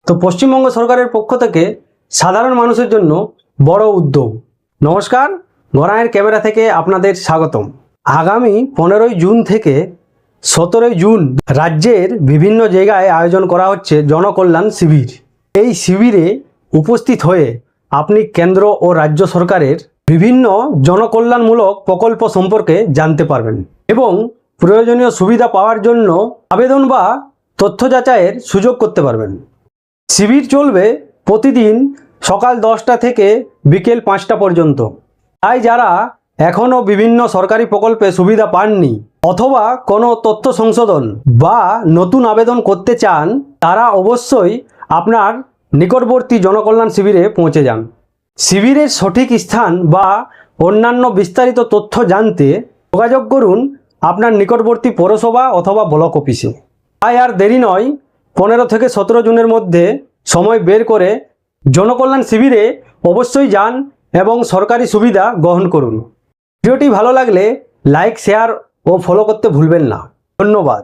তো পশ্চিমবঙ্গ সরকারের পক্ষ থেকে সাধারণ মানুষের জন্য বড় উদ্যোগ। নমস্কার, গড়াইয়ের ক্যামেরা থেকে আপনাদের স্বাগতম। আগামী 15ই জুন থেকে 17ই জুন রাজ্যের বিভিন্ন জায়গায় আয়োজন করা হচ্ছে জনকল্যাণ শিবির। এই শিবিরে উপস্থিত হয়ে আপনি কেন্দ্র ও রাজ্য সরকারের বিভিন্ন জনকল্যাণমূলক প্রকল্প সম্পর্কে জানতে পারবেন এবং প্রয়োজনীয় সুবিধা পাওয়ার জন্য আবেদন বা তথ্য যাচাইয়ের সুযোগ করতে পারবেন। শিবির চলবে প্রতিদিন সকাল 10টা থেকে বিকেল 5টা পর্যন্ত। তাই যারা এখনও বিভিন্ন সরকারি প্রকল্পে সুবিধা পাননি অথবা কোনো তথ্য সংশোধন বা নতুন আবেদন করতে চান, তারা অবশ্যই আপনার নিকটবর্তী জনকল্যাণ শিবিরে পৌঁছে যান। শিবিরের সঠিক স্থান বা অন্যান্য বিস্তারিত তথ্য জানতে যোগাযোগ করুন আপনার নিকটবর্তী পৌরসভা অথবা ব্লক অফিসে। তাই আর দেরি নয়, 15 থেকে 17 জুনের মধ্যে সময় বের করে জনকল্যাণ শিবিরে অবশ্যই যান এবং সরকারি সুবিধা গ্রহণ করুন। ভিডিওটি ভালো লাগলে লাইক, শেয়ার ও ফলো করতে ভুলবেন না। ধন্যবাদ।